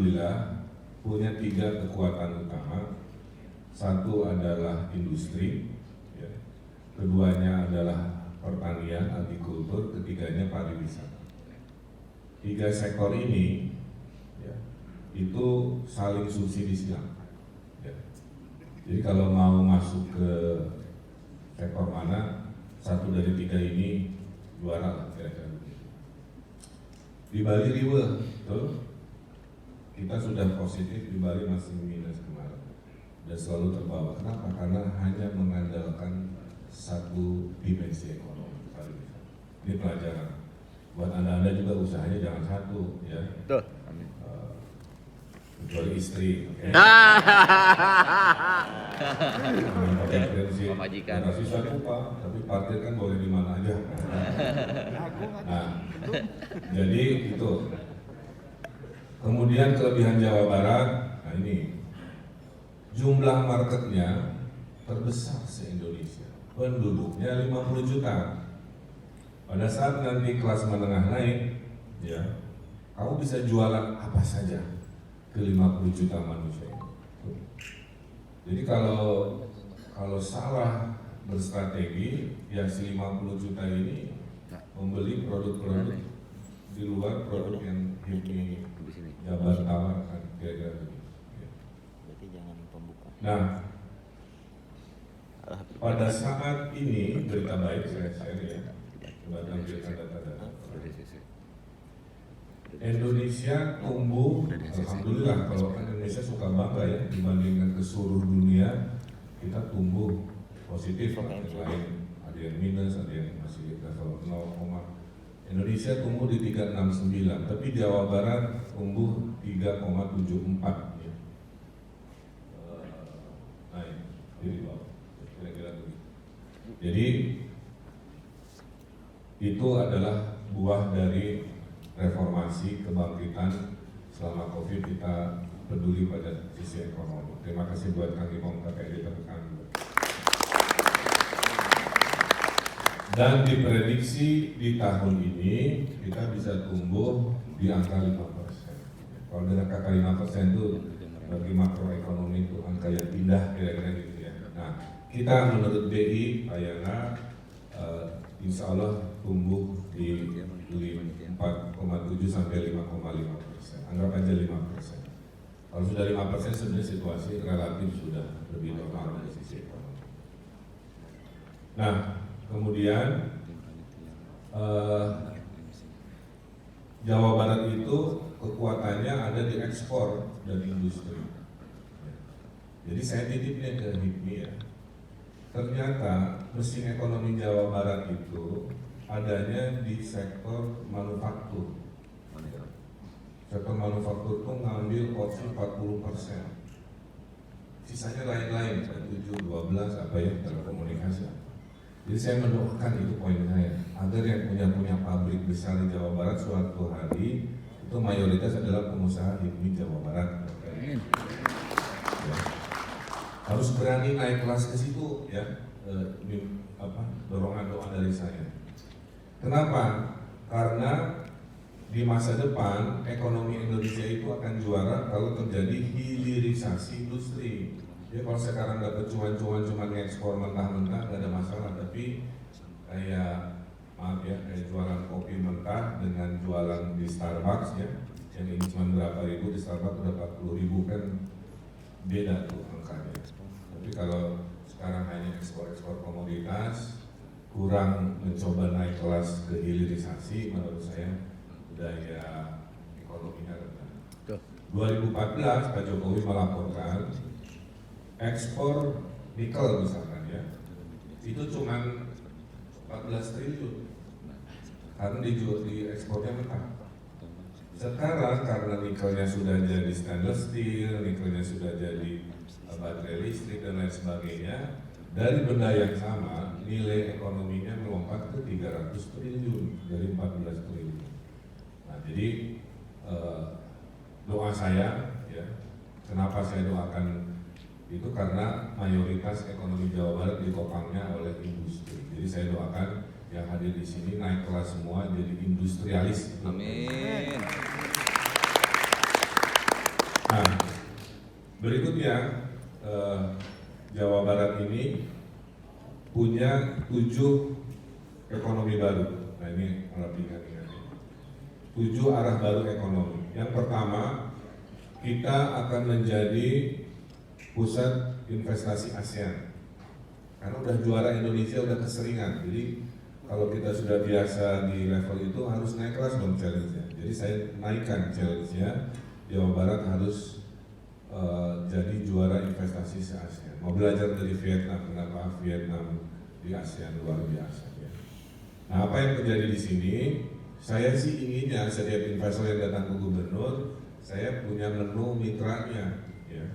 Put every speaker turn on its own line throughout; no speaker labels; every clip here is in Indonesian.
alhamdulillah punya 3 kekuatan utama. Satu adalah industri, ya. Keduanya adalah pertanian, agrikultur, ketiganya pariwisata. 3 sektor ini ya, itu saling subsidi silang. Ya. Jadi kalau mau masuk ke sektor mana, satu dari 3 ini juara lah kira-kira. Di Bali riwe, betul? Kita sudah positif, di Bali masih minus kemarin dan selalu terbawa. Kenapa? Karena hanya mengandalkan satu dimensi ekonomi. Ini pelajaran buat anda juga, usahanya jangan satu, ya.
Betul. Amin.
Kecuali istri. Okay?
Pemajikan.
Kasih saya lupa, tapi parkir kan boleh di mana aja. Nah, jadi itu. Kemudian kelebihan Jawa Barat, nah ini jumlah marketnya terbesar se-Indonesia, penduduknya 50 juta. Pada saat nanti kelas menengah naik, ya, kamu bisa jualan apa saja ke 50 juta manusia. Jadi kalau salah berstrategi, ya si 50 juta ini membeli produk-produk di luar produk yang ini Jabar tawarkan, kira-kira begitu.
Berarti jangan pembuka.
Nah, pada saat ini berita baik saya share ya, coba tampilkan data-data. Indonesia tumbuh, alhamdulillah. Kalau kan Indonesia suka bangga ya, dibandingkan ke seluruh dunia, kita tumbuh positif. Yang lain ada yang minus, ada yang masih level 0, Indonesia tumbuh di 369, tapi Jawa Barat tumbuh 3,74 ya. Naik, jadi bawah, kira-kira begitu. Jadi itu adalah buah dari reformasi kebangkitan selama COVID. Kita peduli pada sisi ekonomi. Terima kasih buat Kang Imong KPID terdekat. Dan diprediksi di tahun ini kita bisa tumbuh di angka 5%. Kalau dari angka 5% itu bagi makroekonomi itu angka yang indah kira-kira gitu ya. Nah, kita menurut BI Ayana insya Allah tumbuh di 4,7 sampai 5,5%. Anggap aja 5%. Kalau sudah 5% sebenarnya situasi relatif sudah lebih normal dari sisi ekonomi. Nah, kemudian Jawa Barat itu kekuatannya ada di ekspor dan industri. Jadi saya titipnya ke HIPMI ya. Ternyata mesin ekonomi Jawa Barat itu adanya di sektor manufaktur. Sektor manufaktur itu ngambil porsi 40%. Sisanya lain-lain, 7, 12 apa ya, telekomunikasi. Jadi saya mendoakan, itu poin saya, agar yang punya pabrik besar di Jawa Barat suatu hari itu mayoritas adalah pengusaha HIPMI Jawa Barat. Ya. Harus berani naik kelas ke situ ya, dorongan doa dari saya. Kenapa? Karena di masa depan ekonomi Indonesia itu akan juara kalau terjadi hilirisasi industri. Jadi kalau sekarang dapat cuan-cuan cuma ngekspor mentah-mentah gak ada masalah, tapi kayak maaf ya, kayak jualan kopi mentah dengan jualan di Starbucks ya, yang ini cuma berapa ribu, di Starbucks udah 40.000 kan beda tuh angkanya. Tapi kalau sekarang hanya ekspor komoditas, kurang mencoba naik kelas ke hilirisasi, menurut saya daya ekonominya rendah. 2014 Pak Jokowi melaporkan ekspor nikel misalkan ya, itu cuma 14 triliun karena di ekspornya mentah. Sekarang karena nikelnya sudah jadi stainless steel, nikelnya sudah jadi baterai listrik dan lain sebagainya, dari benda yang sama nilai ekonominya melompat ke 300 triliun dari 14 triliun. Nah, jadi doa saya ya, kenapa saya doakan itu karena mayoritas ekonomi Jawa Barat ditopangnya oleh industri. Jadi saya doakan yang hadir di sini naik kelas semua jadi industrialis.
Amin.
Berikutnya, Jawa Barat ini punya 7 ekonomi baru. Nah ini harap diingat-ingat. 7 arah baru ekonomi. Yang pertama, kita akan menjadi pusat investasi ASEAN. Karena udah juara Indonesia udah keseringan. Jadi kalau kita sudah biasa di level itu harus naik kelas dong challenge-nya. Jadi saya naikkan challenge-nya. Jawa Barat harus jadi juara investasi se-ASEAN. Mau belajar dari Vietnam, kenapa Vietnam di ASEAN luar biasa ya. Nah, apa yang terjadi di sini? Saya sih inginnya setiap investor yang datang ke gubernur, saya punya menu mitranya ya.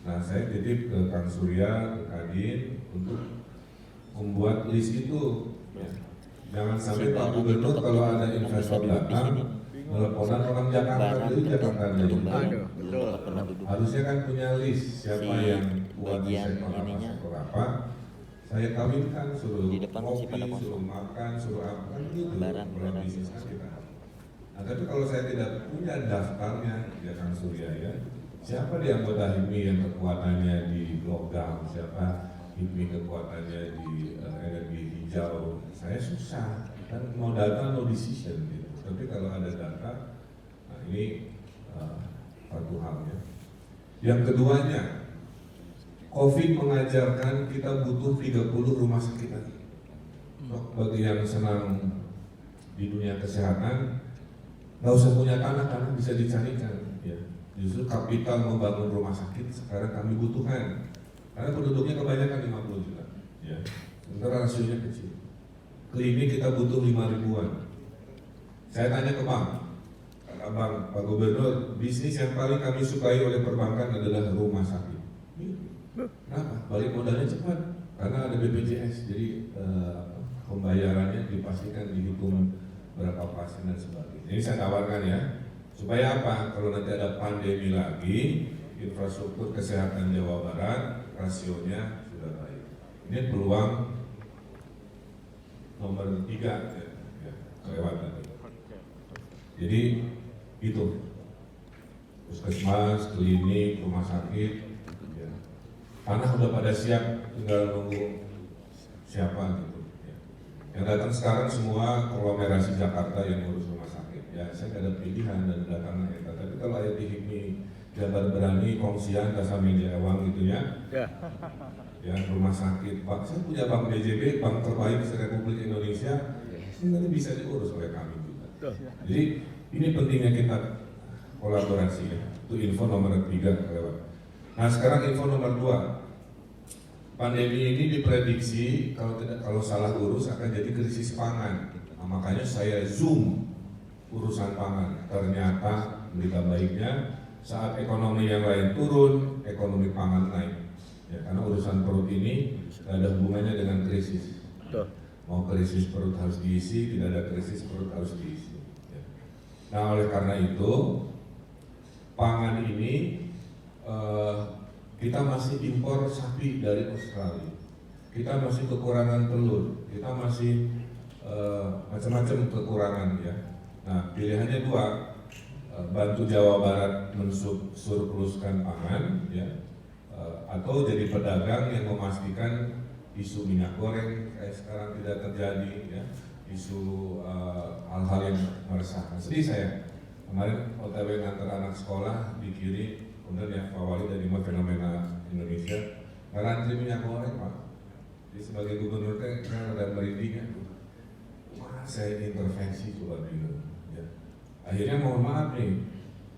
Nah, saya titip ke Kang Surya, ke Kadin untuk membuat list itu ya. Jangan sampai Pak Gubernur kalau ada investor datang teleponan orang Jakarta dari Jakarta dari harusnya kan punya list siapa yang buat di sektor apa, saya kawinkan suruh kopi, suruh makan, suruh apa kan gitu program bisnis kita. Nah tapi kalau saya tidak punya daftarnya ya Kang Surya ya, siapa di anggota HIPMI yang kekuatannya di lockdown, siapa HIPMI kekuatannya di energi hijau, saya susah kan mau data no decision gitu. Tapi kalau ada data, nah ini satu halnya. Yang keduanya, COVID mengajarkan kita butuh 30 rumah sakit lagi. Bagi yang senang di dunia kesehatan, nggak usah punya tanah karena bisa dicarikan. Ya. Justru kapital membangun rumah sakit sekarang kami butuhkan. Karena penduduknya kebanyakan 50 juta. Ya. Sementara rasionya kecil. Klinik kita butuh 5 ribuan. Saya tanya ke Bang, kata Bang, Pak Gubernur, bisnis yang paling kami sukai oleh perbankan adalah rumah sakit. Kenapa? Balik modalnya cepat, karena ada BPJS, jadi pembayarannya dipastikan dihitung berapa pasien dan sebagainya. Ini saya tawarkan ya, supaya apa? Kalau nanti ada pandemi lagi, infrastruktur kesehatan Jawa Barat rasionya sudah baik. Ini peluang nomor 3 ya, kelewatan. Jadi itu puskesmas, klinik, rumah sakit, ya. Tanah udah pada siap, tinggal nunggu siapa gitu. Ya. Yang datang sekarang semua konglomerasi Jakarta yang ngurus rumah sakit. Ya saya gak ada pilihan dan datang kita. Tapi kalau ayat di HIPMI Jabar berani kongsian kasar media ewang gitu ya. Ya rumah sakit, Pak. Saya punya bank BJB, bank terbaik di Republik Indonesia. Sebenarnya bisa diurus oleh kami. Jadi ini pentingnya kita kolaborasi ya. Itu info nomor 3 kelewat. Nah sekarang info nomor 2. Pandemi ini diprediksi kalau salah urus akan jadi krisis pangan. Nah, makanya saya zoom urusan pangan. Ternyata berita baiknya saat ekonomi yang lain turun, ekonomi pangan naik. Ya, karena urusan perut ini ada hubungannya dengan krisis. Mau krisis perut harus diisi, tidak ada krisis perut harus diisi. Nah oleh karena itu pangan ini kita masih impor sapi dari Australia, kita masih kekurangan telur, kita masih macam-macam kekurangan ya. Nah pilihannya 2, bantu Jawa Barat mensurpluskan pangan ya, atau jadi pedagang yang memastikan isu minyak goreng kayak sekarang tidak terjadi ya. Isu hal-hal yang meresahkan. Sedih saya kemarin OTW ngantar anak sekolah di kiri, kemudian ya Pak Wali dari fenomena Indonesia karena antri minyak goreng Pak. Jadi sebagai gubernur kan ada merinding ya. Wah saya intervensi coba bingung. Ya. Akhirnya mohon maaf nih,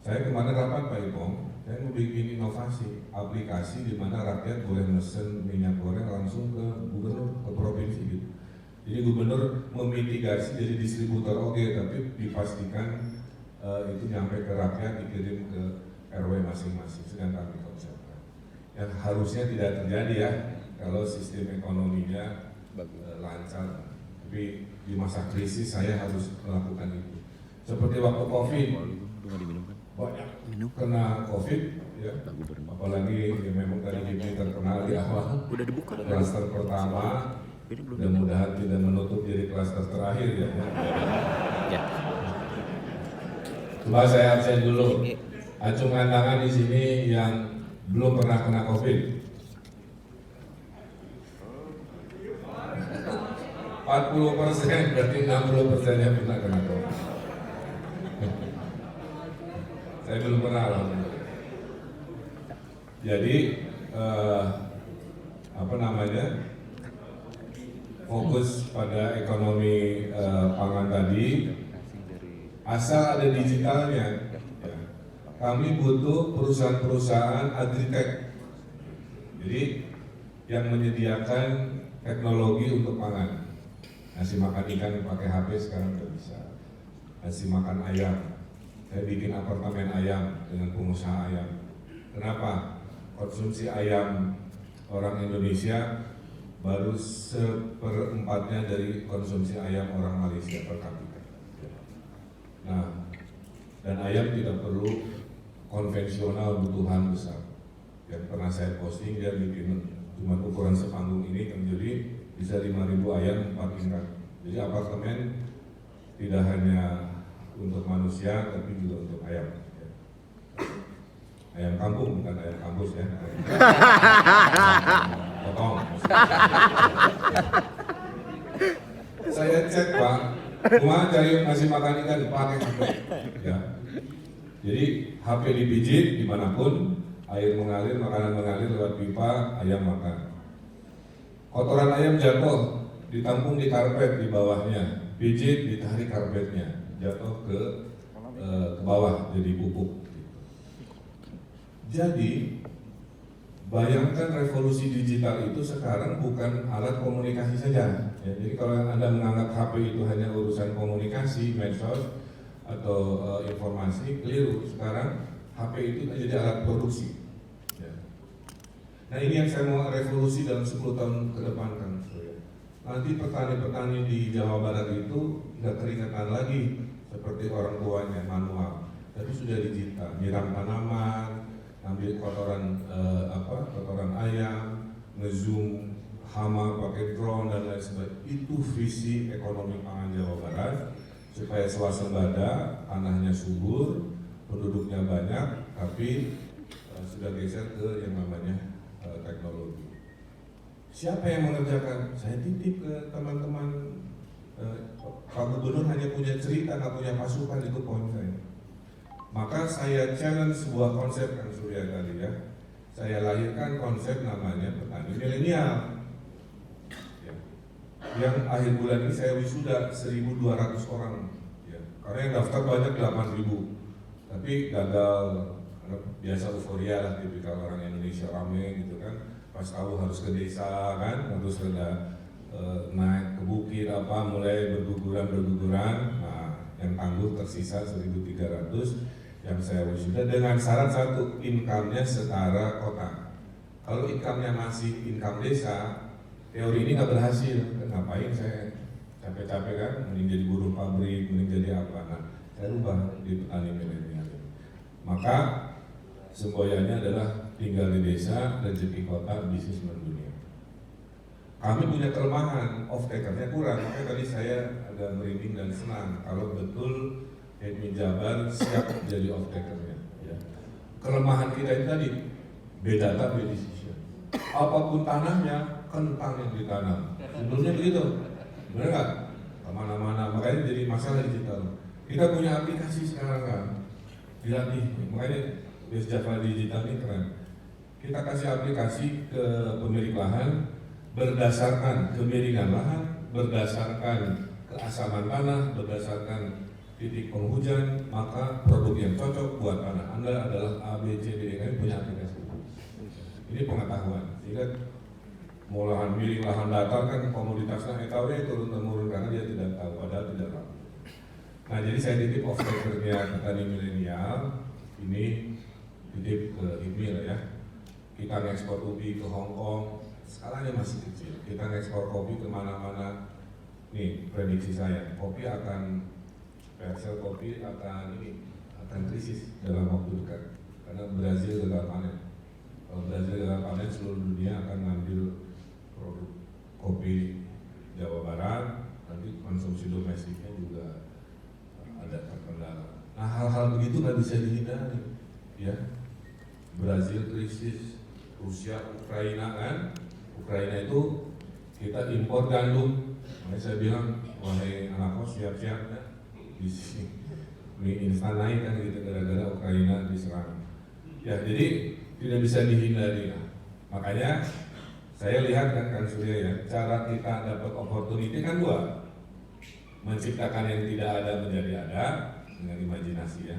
saya kemarin rapat Pak Ipong, saya mau bikin inovasi aplikasi di mana rakyat boleh mesen minyak goreng langsung ke gubernur, ke provinsi gitu. Jadi gubernur memitigasi jadi distributor tapi dipastikan itu nyampe ke rakyat, dikirim ke RW masing-masing, sedang kami konsepkan. Yang harusnya tidak terjadi ya kalau sistem ekonominya lancar. Tapi di masa krisis saya harus melakukan itu. Seperti waktu COVID, banyak kena COVID ya, apalagi ya memang tadi terkenal di awal. Klaster pertama. Mudah-mudahan tidak menutup diri klaster terakhir ya. Coba saya absen dulu. Acungan tangan di sini yang belum pernah kena COVID. 40%, berarti 60%-nya pernah kena COVID. Saya belum pernah loh. Jadi fokus pada ekonomi pangan tadi, asal ada digitalnya. Ya. Kami butuh perusahaan-perusahaan agritech, jadi yang menyediakan teknologi untuk pangan. Ngasih makan ikan pakai HP sekarang udah bisa. Ngasih makan ayam. Saya bikin apartemen ayam dengan pengusaha ayam. Kenapa? Konsumsi ayam orang Indonesia baru 1/4-nya dari konsumsi ayam orang Malaysia per kapita. Nah, dan ayam tidak perlu konvensional kebutuhan besar. Yang pernah saya posting, dia bikin cuma ukuran sepanggung ini, kan jadi bisa 5.000 ayam 4 tingkat. Jadi apartemen tidak hanya untuk manusia, tapi juga untuk ayam. Ayam kampung, bukan ayam kampus ya. Potong. Saya cek Pak, cuma cari ngasih makan ikan pakai HP. Ya. Jadi HP dipijit dimanapun, air mengalir, makanan mengalir lewat pipa, ayam makan. Kotoran ayam jatuh, ditampung di karpet di bawahnya, pijit, ditarik karpetnya, jatuh ke bawah jadi pupuk. Jadi bayangkan revolusi digital itu sekarang bukan alat komunikasi saja. Ya, jadi kalau Anda menganggap HP itu hanya urusan komunikasi, medsos atau informasi, keliru. Sekarang HP itu jadi alat produksi. Ya. Nah ini yang saya mau revolusi dalam 10 tahun ke depan kan. Nanti petani-petani di Jawa Barat itu nggak keringetan lagi seperti orang tuanya manual, tapi sudah digital, nyiram tanaman, ambil kotoran ayam, ngezoom hama pakai drone dan lain sebagainya. Itu visi ekonomi pangan Jawa Barat supaya swasembada, tanahnya subur, penduduknya banyak, tapi sudah geser ke yang namanya teknologi. Siapa yang mengerjakan? Saya titip ke teman-teman. Pak Gubernur hanya punya cerita, nggak punya pasukan, itu poin saya. Maka saya challenge sebuah konsep Kang Surya tadi ya. Saya lahirkan konsep namanya petani milenial. Ya. Yang akhir bulan ini saya wisuda 1.200 orang. Ya. Karena yang daftar banyak 8.000. Tapi gagal, biasa euforia lah tipikal orang Indonesia rame gitu kan. Pas tahu harus ke desa kan, harus naik ke bukit mulai berguguran. Nah, yang tangguh tersisa 1.300 yang saya wisuda dengan syarat satu, income-nya setara kota. Kalau income-nya masih income desa, teori ini nggak berhasil. Ngapain saya capek-capek kan, mending jadi buruh pabrik, mending jadi apa. Nah, saya rubah di petani milenial. Maka semboyannya adalah tinggal di desa, rezeki kota, bisnis mendunia. Kami punya kelemahan, off-taker-nya kurang. Makanya tadi saya agak merinding dan senang kalau betul Edwin Jabar siap jadi off-taker-nya. Ya. Kelemahan kita itu tadi, beda tapi decision. Apapun tanahnya, kentang yang ditanam. Sebelumnya begitu, benar nggak? Kemana-mana, makanya jadi masalah digital. Kita punya aplikasi sekarang kan, dilatih. Makanya Java digital ini keren. Kita kasih aplikasi ke pemilik lahan berdasarkan kemiringan lahan, berdasarkan keasaman tanah, berdasarkan titik penghujan, maka produk yang cocok buat tanah Anda adalah A, B, C, D, E, punya aplikasi. Ini pengetahuan. Sehingga mau lahan miring, lahan datar kan komoditasnya EKW turun-temurun karena dia tidak tahu, padahal tidak tahu. Nah jadi saya titip off-taker-nya petani milenial ini titip ke IMIL ya. Kita ngekspor ubi ke Hong Kong, skalanya masih kecil. Kita ngekspor kopi ke mana-mana. Nih prediksi saya, kopi akan krisis dalam waktu dekat. Karena Brazil gagal panen. Kalau Brazil gagal panen, seluruh dunia akan ngambil produk kopi Jawa Barat. Nanti konsumsi domestiknya juga ada terkendala. Nah hal-hal begitu nggak bisa dihindari, ya. Brazil krisis, Rusia, Ukraina kan. Ukraina itu kita impor gandum. Makanya saya bilang, wahai anak kos siap-siap ya. Di sini mie instan naik kan gitu gara-gara Ukraina diserang. Ya jadi tidak bisa dihindari. Makanya saya lihat kan Surya ya, cara kita dapat opportunity kan dua, menciptakan yang tidak ada menjadi ada dengan imajinasi ya,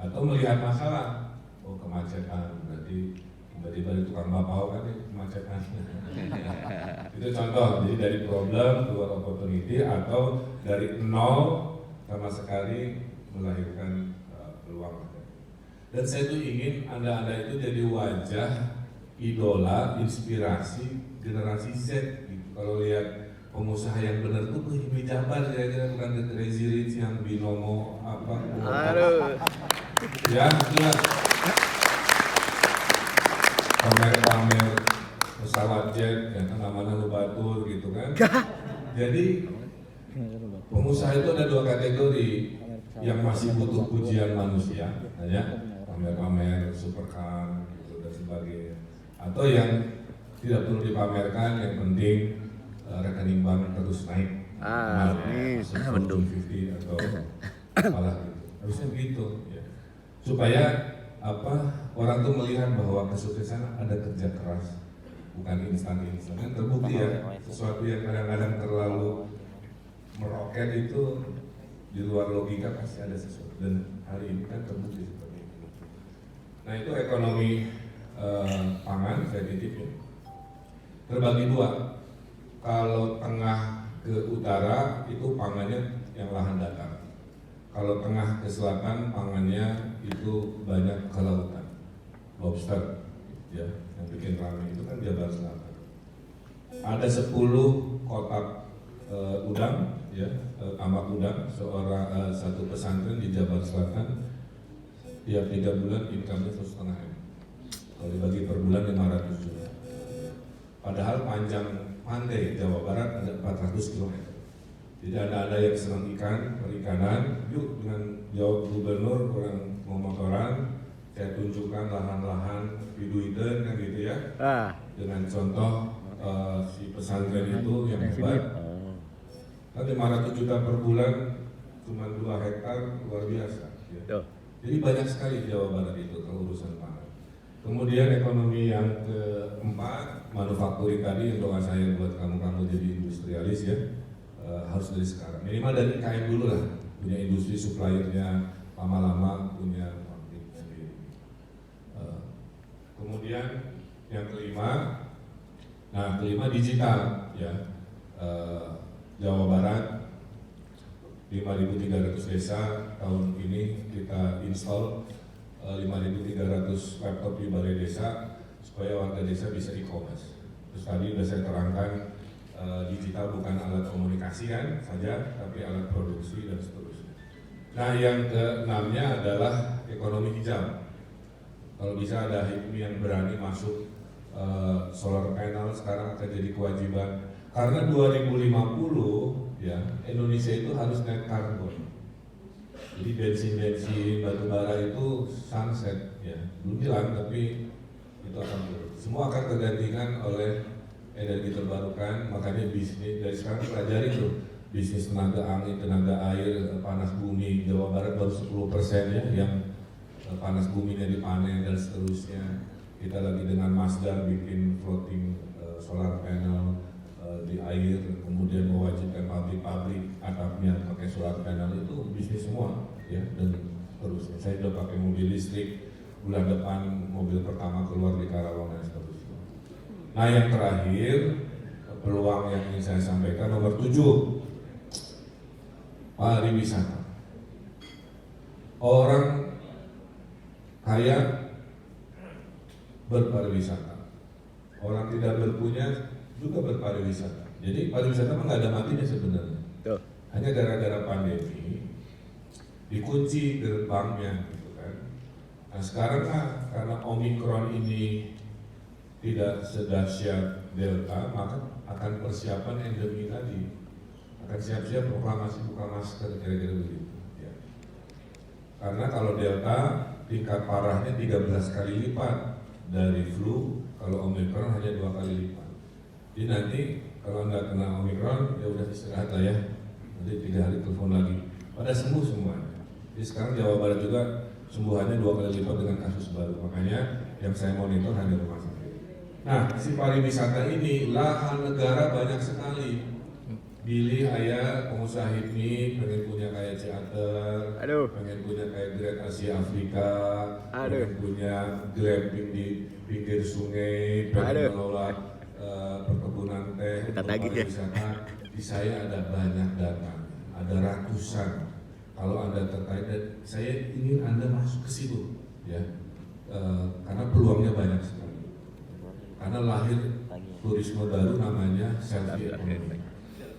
atau melihat masalah, oh kemacetan berarti tiba-tiba di tukang bakpao kan kemacetan. Itu contoh, jadi dari problem keluar opportunity atau dari nol sama sekali melahirkan peluang. Dan saya tuh ingin anda-anda itu jadi wajah, idola, inspirasi generasi Z gitu. Kalau lihat pengusaha yang benar tuh Hilmi Jabar kira-kira, bukan The Crazy Rich yang binomo apa.
Aduh.
Ya, jelas. Pamer-pamer pesawat jet, ya kan namanya Lubatur gitu kan. Jadi pengusaha itu ada dua kategori, yang masih butuh pujian manusia, ya, pamer-pamer supercar gitu dan sebagainya, atau yang tidak perlu dipamerkan, yang penting rekening bank terus naik,
mendung.
50 atau apalah gitu, harusnya begitu, ya. Supaya orang tuh melihat bahwa kesuksesan ada kerja keras, bukan instan-instan. Kan terbukti ya, sesuatu yang kadang-kadang terlalu meroket itu di luar logika pasti ada sesuatu, dan hari ini kan terbukti seperti itu. Nah itu ekonomi pangan saya titip ya. Terbagi dua. Kalau tengah ke utara itu pangannya yang lahan datar. Kalau tengah ke selatan pangannya itu banyak kelautan, lobster, ya, yang bikin ramai itu kan Jabar Selatan. Ada 10 kotak udang, ya, tambak udang, satu pesantren di Jabar Selatan, tiap 3 bulan income-nya 1,5 M. Kalau dibagi per bulan 500 juta. Padahal panjang pantai Jawa Barat ada 400 km. Jadi ada yang senang ikan, perikanan, yuk dengan jawab gubernur orang mau motoran, saya tunjukkan lahan-lahan Widuiden kan gitu ya. Dengan contoh si pesantren itu yang hebat. Kan 500 juta per bulan, cuma 2 hektar, luar biasa. Ya. Jadi banyak sekali di Jawa Barat itu kalau urusan pangan. Kemudian ekonomi yang keempat, manufakturing tadi, yang doa saya buat kamu jadi industrialis ya, harus dari sekarang. Minimal dari IKN dulu lah, punya industri suppliernya, lama-lama punya pabrik sendiri. Kemudian yang kelima, digital ya. Jawa Barat 5.300 desa, tahun ini kita install 5.300 laptop di balai desa supaya warga desa bisa e-commerce. Terus tadi sudah saya terangkan digital bukan alat komunikasi kan saja, tapi alat produksi dan seterusnya. Nah yang keenamnya adalah ekonomi hijau. Kalau bisa ada HIPMI yang berani masuk solar panel sekarang akan jadi kewajiban. Karena 2050 ya Indonesia itu harus net carbon. Jadi bensin batubara itu sunset ya, belum hilang tapi itu akan turun. Semua akan tergantikan oleh energi terbarukan. Makanya bisnis dari sekarang pelajari tuh bisnis tenaga angin, tenaga air, panas bumi. Jawa Barat baru 10% ya yang panas buminya dipanen dan seterusnya. Kita lagi dengan Masdar bikin floating solar panel di air, kemudian mewajibkan pabrik-pabrik atapnya pakai solar panel, itu bisnis semua ya, dan terusnya. Saya sudah pakai mobil listrik, bulan depan mobil pertama keluar di Karawang dan seterusnya. Nah yang terakhir, peluang yang ingin saya sampaikan nomor 7, pariwisata. Orang kaya berpariwisata, orang tidak berpunya juga berpariwisata. Jadi pariwisata nggak ada matinya sebenarnya. Hanya gara-gara pandemi dikunci gerbangnya gitu kan. Nah sekarang karena Omikron ini tidak sedahsyat Delta, maka akan persiapan endemi tadi, akan siap-siap proklamasi buka masker kira-kira begitu ya. Karena kalau Delta tingkat parahnya 13 kali lipat dari flu. Kalau Omicron hanya 2 kali lipat. Jadi nanti kalau Anda kena Omicron, ya udah istirahat lah ya. Nanti 3 hari telepon lagi. Pada sembuh semuanya. Jadi sekarang Jawa Barat juga sembuhannya 2 kali lipat dengan kasus baru. Makanya yang saya monitor hanya rumah sakit. Nah, si pariwisata ini lahan negara banyak sekali. Billy, ayah, pengusaha HIPMI, pengen punya kayak Ciater, pengen punya kayak Great Asia Afrika, pengen punya glamping di pinggir sungai, pengen mengelola perkebunan teh, untuk pariwisata. Di saya ada banyak data, ada ratusan. Kalau Anda terkait, saya ingin Anda masuk ke situ, ya, karena peluangnya banyak sekali. Karena lahir turisme baru namanya selfie economy.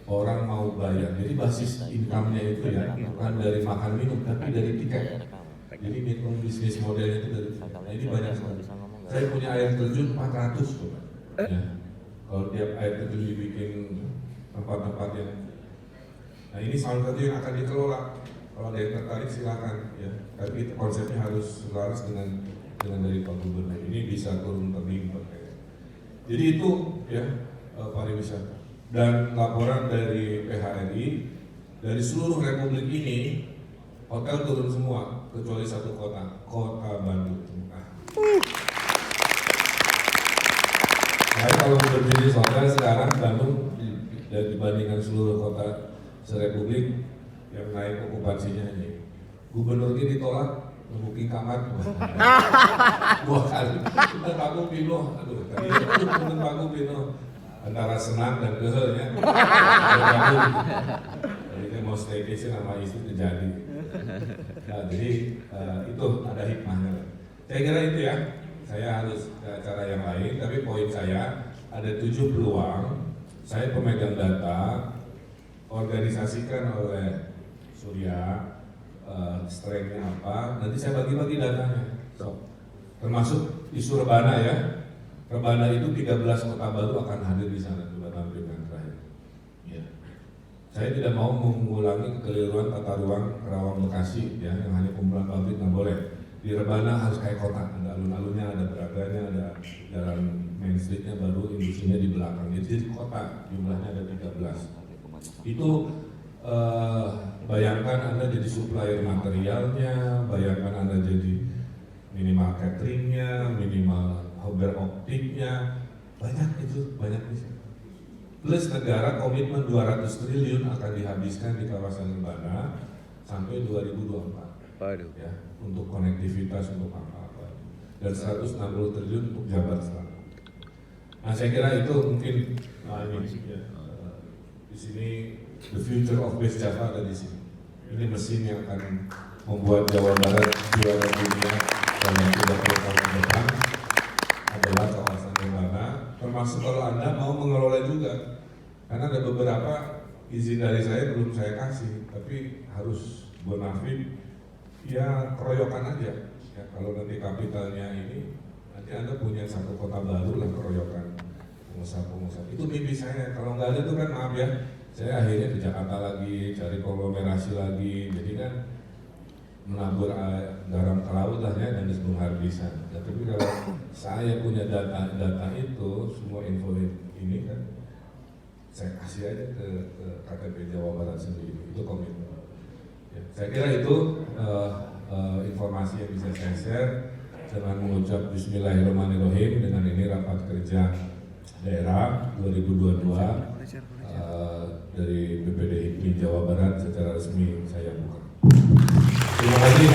Orang mau bayar, jadi basis income-nya itu ya bukan dari makan minum, tapi dari tiket. Jadi minum bisnis modelnya itu dari tiket. Nah, ini banyak sekali. Saya punya air terjun 400 tuh, ya. Kalau tiap air terjun dibikin tempat-tempat yang, nah ini salah satu yang akan dikelola. Kalau ada yang tertarik silakan, ya. Tapi konsepnya harus selaras dengan dari Pak Gubernur. Ini bisa turun tebing. Jadi itu ya pariwisata. Dan laporan dari PHRI, dari seluruh republik ini, hotel turun semua, kecuali satu kota, Kota Bandung. Saya kalau berdiri hotel sekarang, Bandung dibandingkan seluruh kota serepublik yang naik okupansinya ini. Gubernur ini ditolak, booking kamar 2 kali. Kita Pak Pino, aduh, tadi itu Pak Pino. Antara senang dan gehelnya. Jadi kan mau staycation sama istri terjadi. Nah, jadi itu ada hikmahnya. Saya kira itu ya. Saya harus ke acara yang lain, tapi poin saya ada 7 peluang. Saya pemegang data, organisasikan oleh Surya, strength-nya apa. Nanti saya bagi-bagi datanya. Termasuk isu Rebana ya. Rebana itu 13 kota baru akan hadir di sana, coba tampilkan terakhir. Ya. Saya tidak mau mengulangi kekeliruan tata ruang Kerawang Bekasi ya, yang hanya kumpulan pabrik, nggak boleh. Di Rebana harus kayak kota, ada alun-alunnya, ada beraganya, ada jalan main streetnya baru, industrinya di belakang. Jadi kota jumlahnya ada 13. Itu bayangkan Anda jadi supplier materialnya, bayangkan Anda jadi minimal cateringnya, minimal fiber optiknya, banyak itu, banyak di sini. Plus negara komitmen 200 triliun akan dihabiskan di kawasan Rebana sampai 2024. Ya, untuk konektivitas, untuk apa-apa. Dan 160 triliun untuk Jabar Selatan. Nah, saya kira itu mungkin ya, di sini the future of West Java ada di sini. Ini mesin yang akan membuat Jawa Barat juara dunia dalam 30 tahun ke depan adalah kawasan Rebana, termasuk kalau Anda mau mengelola juga, karena ada beberapa izin dari saya belum saya kasih, tapi harus bonafide, ya keroyokan aja. Ya, kalau nanti kapitalnya ini, nanti Anda punya satu kota baru lah keroyokan pengusaha-pengusaha. Itu mimpi saya. Kalau nggak ada itu kan maaf ya, saya akhirnya ke Jakarta lagi, cari konglomerasi lagi, jadi kan menabur garam ke laut lah ya, dan disebut harbisan. Nah, tapi kalau saya punya data itu, semua info ini kan saya kasih aja ke KTP Jawa Barat sendiri, itu komitmen. Ya, saya kira itu informasi yang bisa saya share dengan mengucap Bismillahirrahmanirrahim. Dengan ini rapat kerja daerah 2022 dari BPD HIPMI Jawa Barat secara resmi saya buka. Terima kasih.